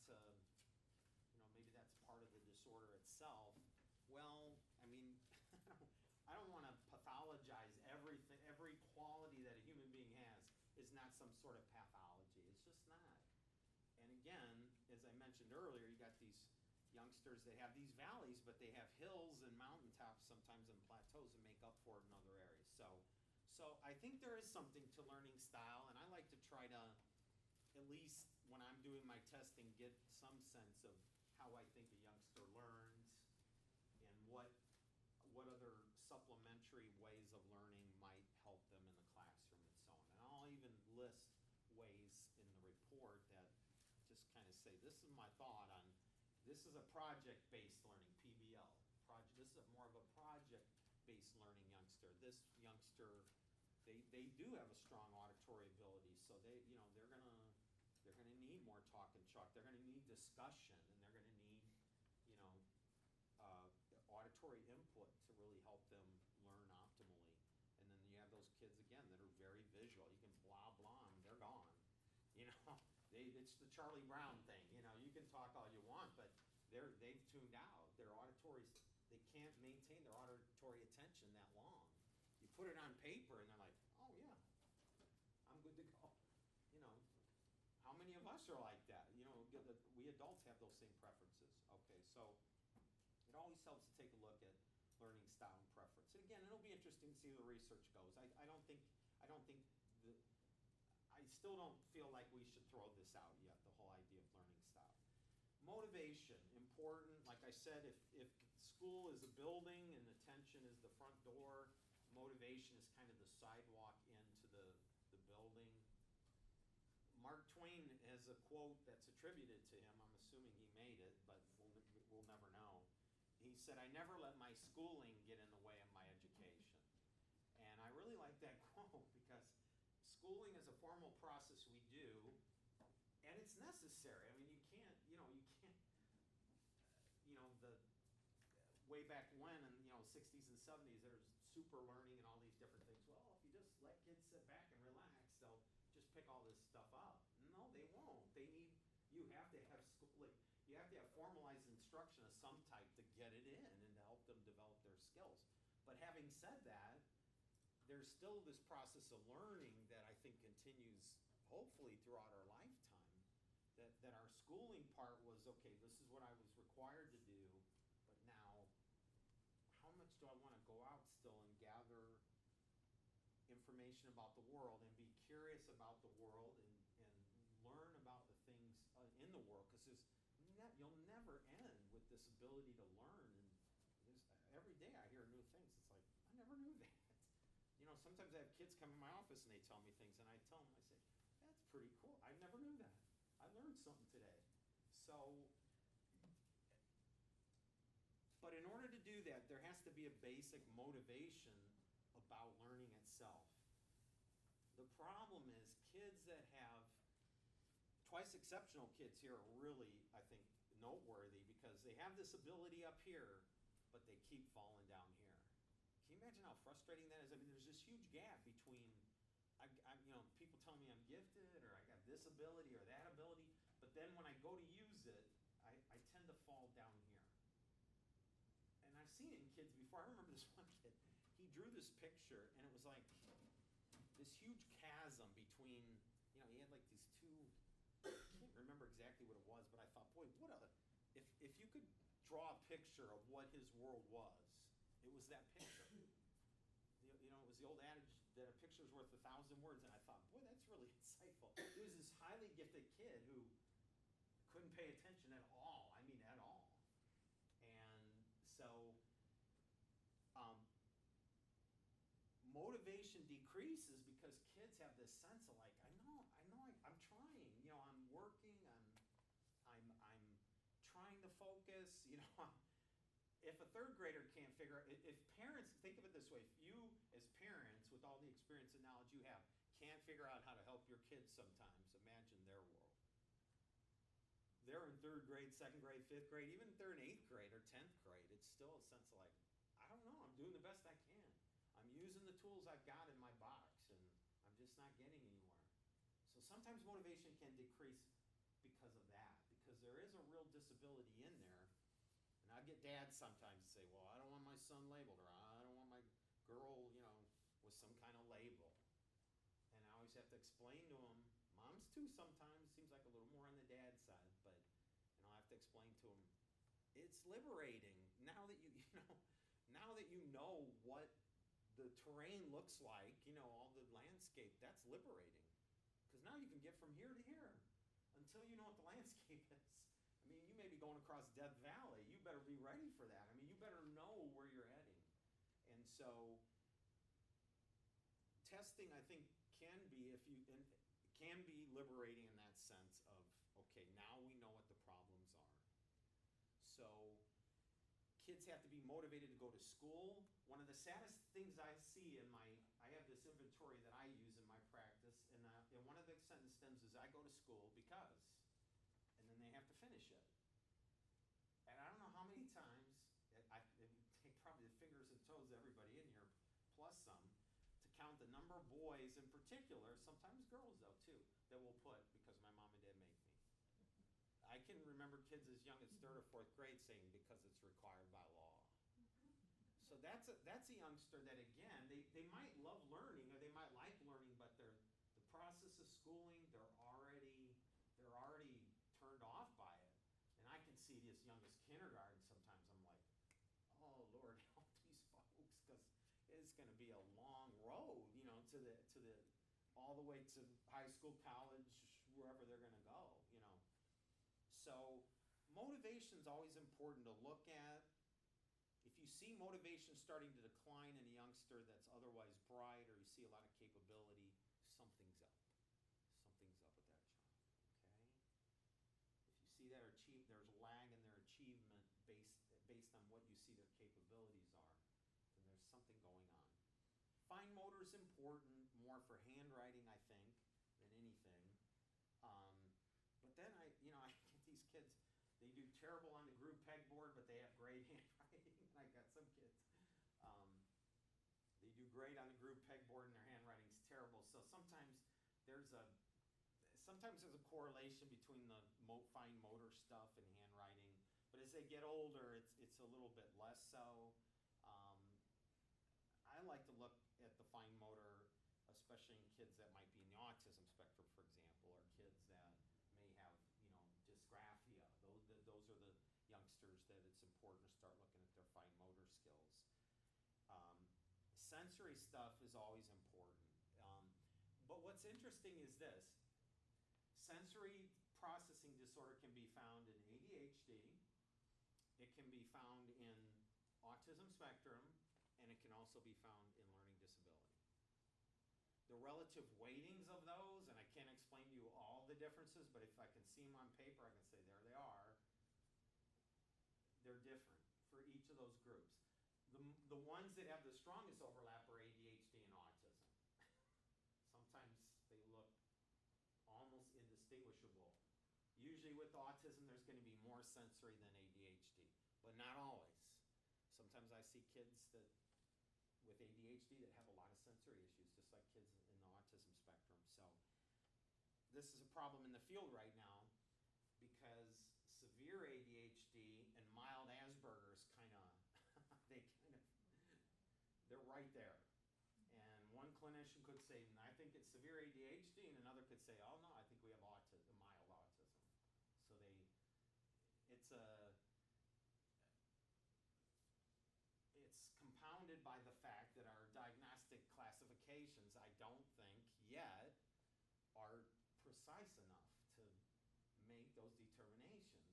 part of the disorder itself. Well, I mean, I don't want to pathologize everything. Every quality that a human being has is not some sort of pathology. It's just not. And again, as I mentioned earlier, you got these youngsters that have these valleys, but they have hills and mountaintops sometimes and plateaus that make up for it in other areas. So I think there is something to learning style, and I like to try to, at least when I'm doing my testing, get some sense of how I think a youngster learns and what other supplementary ways of learning might help them in the classroom and so on. And I'll even list ways in the report that just kind of say, this is my thought on, this is a project-based learning, PBL. This is more of a project-based learning youngster. This youngster, they do have a strong auditory ability, so they're gonna need more talk and chalk. They're gonna need discussion, and they're gonna need auditory input to really help them learn optimally. And then you have those kids again that are very visual. You can blah blah them, they're gone. It's the Charlie Brown thing. You can talk all you want, but they've tuned out. Their auditories, they can't maintain their auditory attention that long. You put it on paper and they're like, oh yeah, I'm good to go. How many of us are like that? We adults have those same preferences. Okay, so it always helps to take a look at learning style and preference. And again, it'll be interesting to see where the research goes. I still don't feel like we should throw this out yet, the whole idea of learning style. Motivation, important. Like I said, if school is a building and attention is the front door, motivation is kind of the sidewalk into the building. Mark Twain has has a quote that's attributed to him. I'm assuming he made it, but we'll never know. He said, "I never let my schooling get in the way of my education." And I really like that quote because schooling is a formal process we do, and it's necessary. I mean, you can't, the way back when in, 60s and 70s, there's super learning and all these different things. Well, if you just let kids sit back and relax, they'll just pick all this stuff up. No, they won't. You have to have schooling. You have to have formalized instruction of some type to get it in and to help them develop their skills. But having said that, there's still this process of learning that I think continues hopefully throughout our lifetime. That our schooling part was, okay, this is what I was required to do, but now how much do I want to go out still and gather information about the world and be curious about the world and learn about the things in the world, because you'll never end with this ability to learn. And every day I hear new things. It's like, I never knew that. Sometimes I have kids come in my office and they tell me things, and I tell them, I say, that's pretty cool. I never knew that. I learned something today. But in order to do that, there has to be a basic motivation about learning itself. The problem is kids that have, twice exceptional kids here are really, I think, noteworthy because they have this ability up here, but they keep falling down here. Can you imagine how frustrating that is? I mean, there's this huge gap between, people tell me I'm gifted or I got this ability or that ability, but then when I go to use it, I tend to fall down here. And I've seen it in kids before. I remember this one kid, he drew this picture and it was like this huge chasm between, he had like these two, I can't remember exactly what it was, but I thought, boy, if you could draw a picture of what his world was, it was that picture. It was the old adage that a picture's worth 1,000 words, and I thought, boy, that's really insightful. He was this highly gifted kid who couldn't pay attention at all. I mean, at all. And so motivation decreases because kids have this sense of like, I'm trying. I'm working. I'm trying to focus. If a third grader can't figure out, if parents, think of it this way, if you as parents, with all the experience and knowledge you have, can't figure out how to help your kids sometimes, imagine their world. They're in third grade, second grade, fifth grade, even if they're in eighth grade or 10th grade, it's still a sense of like, I don't know, I'm doing the best I can. I'm using the tools I've got in my box, and I'm just not getting anywhere. So sometimes motivation can decrease because of that, because there is a real disability in there. And I get dads sometimes say, well, I don't want my son labeled, or I don't want my girl, with some kind of label. And I always have to explain to them, moms too sometimes, seems like a little more on the dad's side, but I have to explain to them, it's liberating. Now that you know what the terrain looks like, all the landscape, that's liberating. Because now you can get from here to here until you know what the landscape is. I mean, you may be going across Death Valley. You better be ready for that. I mean, you better know where you're heading. And so testing, I think, can be liberating in that sense of, okay, now we know what the problems are. So kids have to be motivated to go to school. One of the saddest things I see I have this inventory that I use in my practice, and one of the sentence stems is, I go to school because, and then they have to finish it. And I don't know how many times, it would take probably the fingers and toes of everybody in here, plus some, to count the number of boys in particular, sometimes girls though too, that will put, because my mom and dad make me. I can remember kids as young as 3rd or 4th grade saying, because it's required by law. So that's a youngster that, again, they might love learning or they might like learning, but the process of schooling, they're already turned off by it. And I can see it as young as kindergarten sometimes. I'm like, oh Lord, help these folks, because it's going to be a long road, to the all the way to high school, college, wherever they're going to go, So motivation is always important to look at. If you see motivation starting to decline in a youngster that's otherwise bright, or you see a lot of capability, something's up. Something's up with that child, okay? is important more for handwriting, I think, than anything. But then I get these kids, they do terrible on the group pegboard, but they have great handwriting. I got some kids, they do great on the group pegboard and their handwriting's terrible. So sometimes there's a correlation between the fine motor stuff and handwriting. But as they get older, it's a little bit less so. I like to look at the fine motor, especially in kids that might be in the autism spectrum, for example, or kids that may have, dysgraphia. Those are the youngsters that it's important to start looking at their fine motor skills. Sensory stuff is always important. But what's interesting is this. Sensory processing disorder can be found in ADHD. It can be found in autism spectrum, and it can also be found in learning disability. The relative weightings of those, and I can't explain to you all the differences, but if I can see them on paper, I can say there they are. They're different for each of those groups. The ones that have the strongest overlap are ADHD and autism. Sometimes they look almost indistinguishable. Usually with autism, there's going to be more sensory than ADHD, but not always. Sometimes I see kids with ADHD that have a lot of sensory issues, just like kids in the autism spectrum. So this is a problem in the field right now because severe ADHD and mild Asperger's they're right there. And one clinician could say, I think it's severe ADHD, and another could say, oh no, I think we have autism, mild autism. So it's compounded by the fact that our diagnostic classifications, I don't think yet, are precise enough to make those determinations,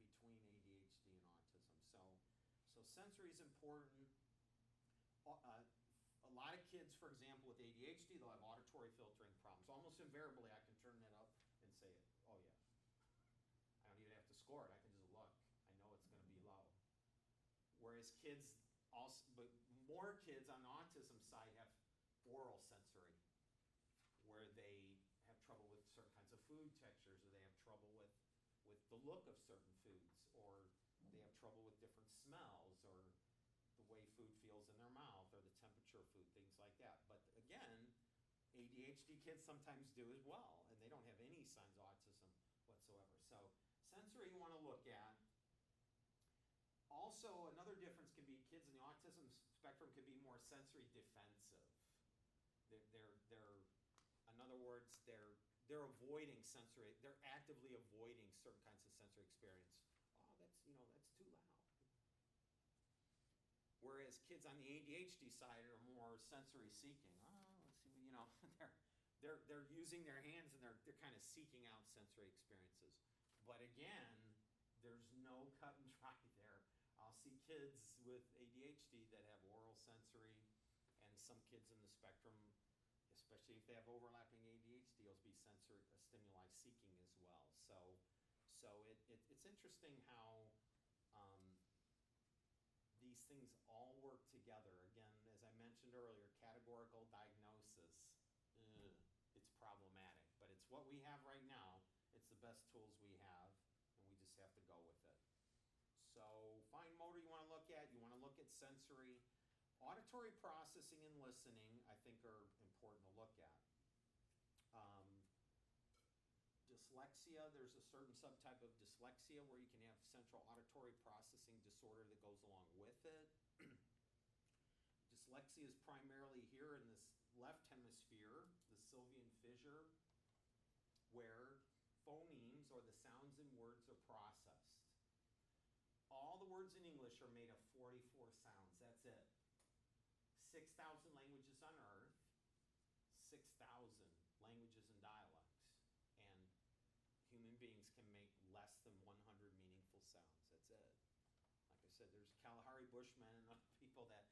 between ADHD and autism. So sensory is important. A lot of kids, for example, with ADHD, they'll have auditory filtering problems. Almost invariably, I can turn that up and say it. Oh yeah. I don't even have to score it. I can just look. I know it's going to be low. Whereas kids also, but more kids on the autism side have oral sensory, where they have trouble with certain kinds of food textures, or they have trouble with the look of certain foods, or they have trouble with different smells, or the way food feels in their mouth, or the temperature of food, things like that. But again, ADHD kids sometimes do as well, and they don't have any signs of autism whatsoever. So sensory you want to look at. Also, another difference can be kids in the autism spectrum could be more sensory defensive. In other words, they're avoiding sensory. They're actively avoiding certain kinds of sensory experience. Oh, that's too loud. Whereas kids on the ADHD side are more sensory seeking. Oh, let's see, they're using their hands and they're kind of seeking out sensory experiences. But again, there's no cut and dry there. I'll see kids with ADHD that have oral sensory, and some kids in the spectrum, especially if they have overlapping ADHD, will be sensory stimuli seeking as well. So it's interesting how these things all work together. Again, as I mentioned earlier, categorical diagnosis, it's problematic, but it's what we have right now. It's the best tools we have, and we just have to go with it. So fine motor you want to look at. You want to look at sensory. Auditory processing and listening, I think, are important to look at. Dyslexia, there's a certain subtype of dyslexia where you can have central auditory processing disorder that goes along with it. Dyslexia is primarily here in this left hemisphere, the sylvian fissure, where phonemes, or the sounds in words, are processed. All the words in English are made of 44 sounds. That's it. 6,000 languages on Earth, 6,000 languages and dialects. And human beings can make less than 100 meaningful sounds. That's it. Like I said, there's Kalahari Bushmen and other people that,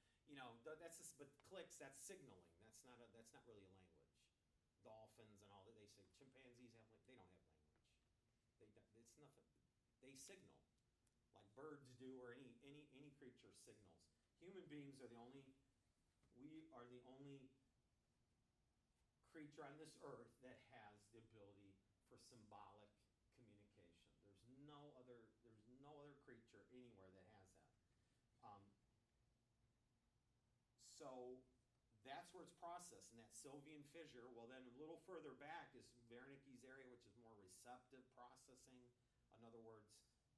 that's just, but clicks, that's signaling. That's not really a language. Dolphins and all that, they say chimpanzees they don't have language. It's nothing. They signal like birds do, or any creature signals. Human beings are the only creature on this earth that has the ability for symbolic communication. There's no other creature anywhere that has that. So that's where it's processed, and that Sylvian fissure. Well, then a little further back is Wernicke's area, which is more receptive processing. In other words,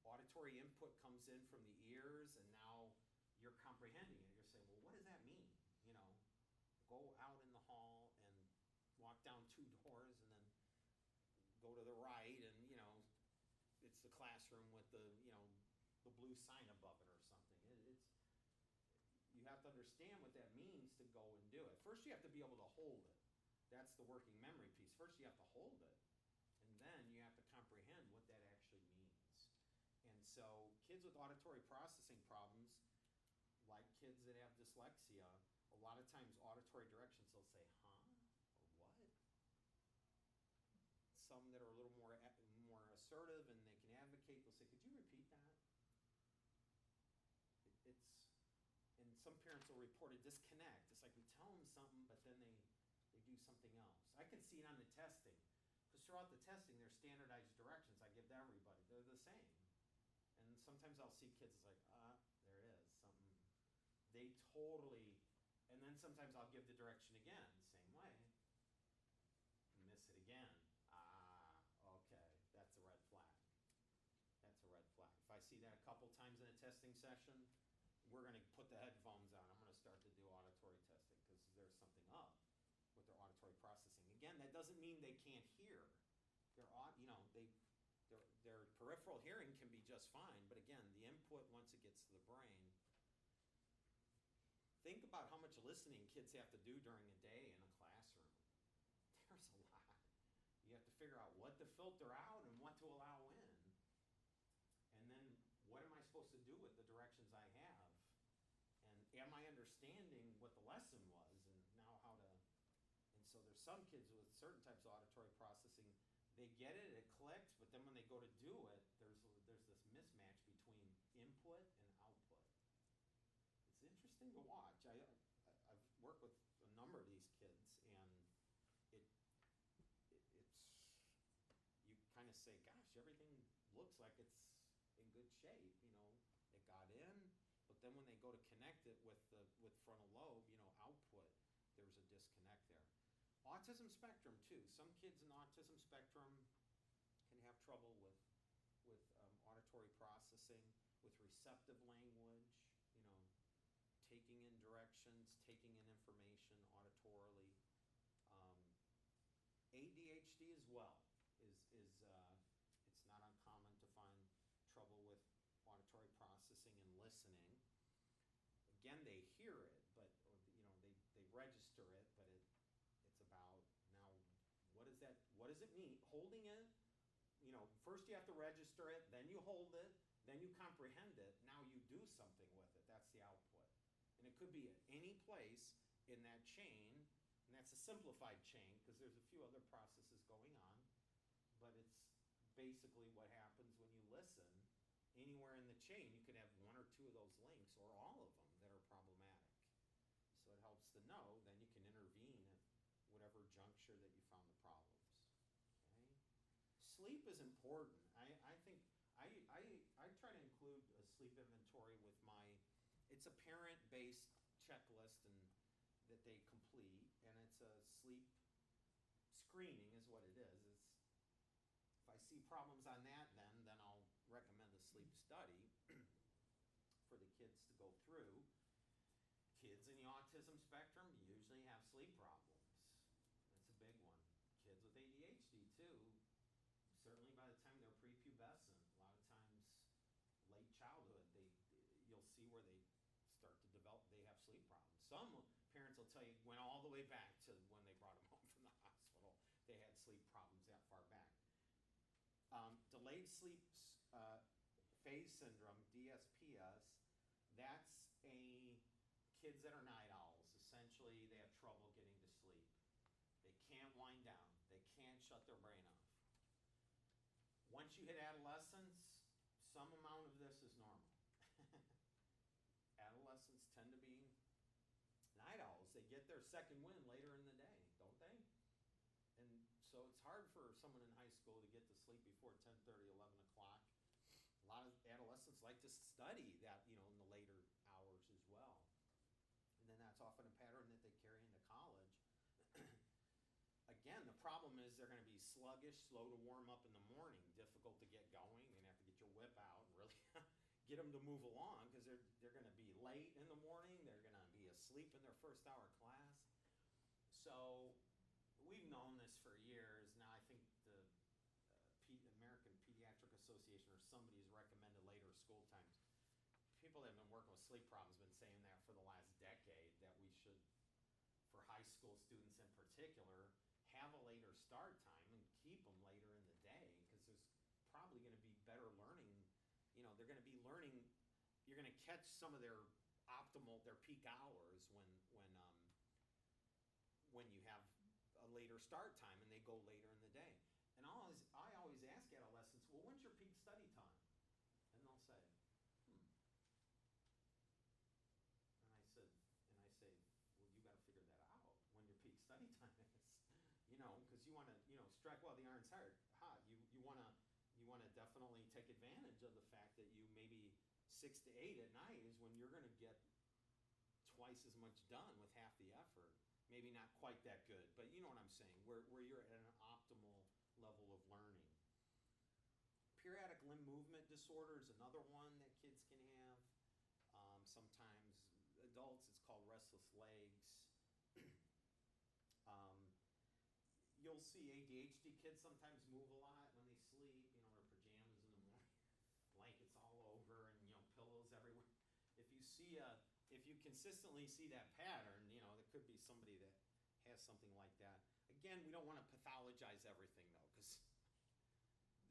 auditory input comes in from the ears, and now you're comprehending it. You're saying, well, what does that mean? You know, go out in the hall and walk down 2 doors, and then go to the right, and, you know, it's the classroom with the, you know, the blue sign above it or something. You have to understand what that means to go and do it. First, you have to be able to hold it. That's the working memory piece. First, you have to hold it, and then you have to comprehend what that actually means. And so kids with auditory processing problems, like kids that have dyslexia, a lot of times auditory directions, they'll say, huh? Or what? Some that are a little more assertive and they can advocate, they'll say, could you repeat that? And some parents will report a disconnect. It's like we tell them something, but then they do something else. I can see it on the testing, because throughout the testing, there's standardized directions I give to everybody. They're the same. And sometimes I'll see kids like, there it is, something. They totally, and then sometimes I'll give the direction again, same way. Miss it again. Okay, that's a red flag. That's a red flag. If I see that a couple times in a testing session, we're going to put the headphones on. I'm going to start to do auditory testing because there's something up with their auditory processing. Again, that doesn't mean they can't hear. Their peripheral hearing can be just fine, but again, the input, once it gets to the brain, think about how much listening kids have to do during a day in a classroom. There's a lot. You have to figure out what to filter out and what to allow in. And then what am I supposed to do with the directions I have? And am I understanding what the lesson was and now how to, and so there's some kids with certain types of auditory processing, they get it, it clicks, but then when they go to do it, there's this mismatch between input and output. It's interesting to watch. I've worked with a number of these kids, and it's you kind of say, gosh, everything looks like it's in good shape. You know, it got in, but then when they go to connect it with frontal lobe, you know, output, there's a disconnect there. Autism spectrum too. Some kids in autism spectrum can have trouble with auditory processing, with receptive language, you know, taking in directions, taking in information auditorily. ADHD as well is it's not uncommon to find trouble with auditory processing and listening. Again, they hear it, but they register it, but it's about now what does it mean? Holding it, you know, first you have to register it, then you hold it, then you comprehend it, now you do something with it. That's the output. And it could be at any place in that chain, and that's a simplified chain because there's a few other processes going on, but it's basically what happens when you listen. Anywhere in the chain, you could have 1 or 2 of those links or all of them that are problematic. So it helps to know, then you can intervene at whatever juncture that you found the problems. Okay? Sleep is important. I think I try to include a sleep inventory with it's a parent-based checklist and that they complete, and it's a sleep screening is what it is. If I see problems on that, then I'll recommend a sleep study for the kids to go through. Kids in the autism spectrum usually have sleep problems. That's a big one. Kids with ADHD too, certainly by the time they're prepubescent, a lot of times late childhood, you'll see where they start to develop, they have sleep problems. Some parents will tell you went all the way back to when they brought them home from the hospital. They had sleep problems that far back. Delayed sleep phase syndrome, DSPS, that's kids that are night owls. Essentially, they have trouble getting to sleep. They can't wind down. They can't shut their brain off. Once you hit adolescence, some amount of this is normal. Adolescents tend to be night owls. They get their second wind later in the day, don't they? So it's hard for someone in high school to get to sleep before 10:30, 11 o'clock. A lot of adolescents like to study that, in the later hours as well. And then that's often a pattern that they carry into college. Again, the problem is they're going to be sluggish, slow to warm up in the morning, difficult to get going. You're going to have to get your whip out and really get them to move along because they're going to be late in the morning. They're going to be asleep in their first hour of class. So we've known this for years. Now I think the American Pediatric Association or somebody has recommended later school times. People that have been working with sleep problems have been saying that for the last decade, that we should, for high school students in particular, have a later start time and keep them later in the day because there's probably going to be better learning. They're going to be learning. You're going to catch some of their peak hours when you have a later start time and they go later in the day. And I always ask adolescents, well, when's your peak study time? And they'll say, And I say, well, you got to figure that out when your peak study time is, because you want to, strike while the iron's hot. You want to definitely take advantage of the fact that you maybe 6 to 8 at night is when you're going to get twice as much done with half the effort. Maybe not quite that good, but you know what I'm saying, where you're at an optimal level of learning. Periodic limb movement disorder is another one that kids can have. Sometimes adults, it's called restless legs. You'll see ADHD kids sometimes move a lot when they sleep, their pajamas in the morning, blankets all over, and pillows everywhere. If you consistently see that pattern, it could be somebody that has something like that. Again, we don't want to pathologize everything though, because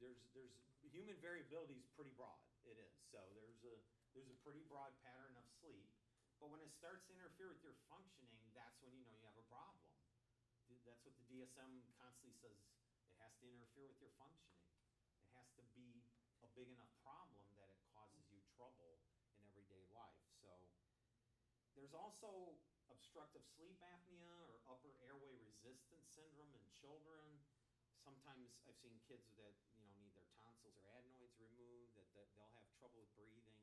there's human variability is pretty broad. It is. So there's a pretty broad pattern of sleep, but when it starts to interfere with your functioning, that's when you know you have a problem. That's what the DSM constantly says. It has to interfere with your functioning. It has to be a big enough problem that it causes you trouble in everyday life. So there's also obstructive sleep apnea or upper airway resistance syndrome in children. Sometimes I've seen kids that need their tonsils or adenoids removed, that they'll have trouble with breathing.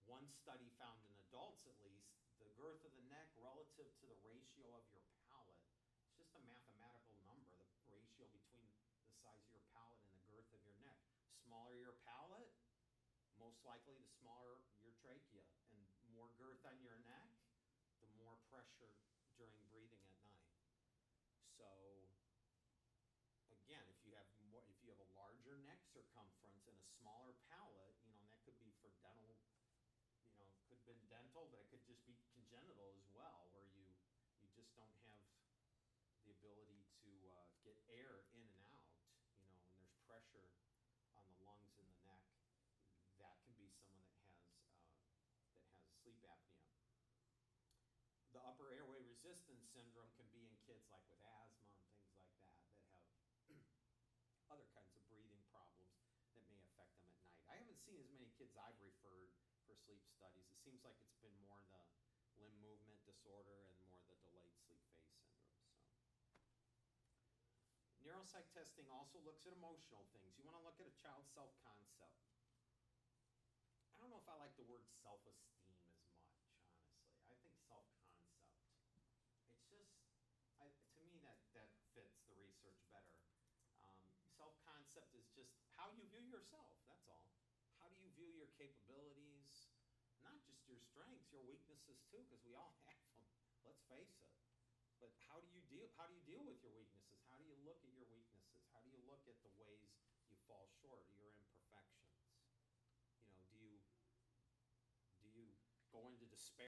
One study found in adults, at least, the girth of the neck relative to the ratio of your palate. It's just a mathematical number, the ratio between the size of your palate and the girth of your neck. Smaller your palate, most likely the smaller your trachea, and more girth on your neck, the more pressure during breathing at night. So again, if you have a larger neck circumference and a smaller palate, that could be for dental, could have been dental, but it could just be congenital as well, where you just don't have the ability to get air in and out, and there's pressure on the lungs and the neck. That can be someone that has sleep apnea. The upper airway resistance syndrome can be in kids like with asthma and things like that have other kinds of breathing problems that may affect them at night. I haven't seen as many kids I've referred for sleep studies. It seems like it's been more the limb movement disorder and more the delayed sleep phase syndrome. Neuropsych testing also looks at emotional things. You want to look at a child's self-concept. I don't know if I like the word self-esteem as much, honestly. I think self-concept. It's just, to me, that fits the research better. Self-concept is just how you view yourself, that's all. How do you view your capabilities? Not just your strengths, your weaknesses too, because we all have them. Let's face it. But how do you deal with your weaknesses? How do you look at your weaknesses? How do you look at the ways you fall short, your imperfections? Do you go into despair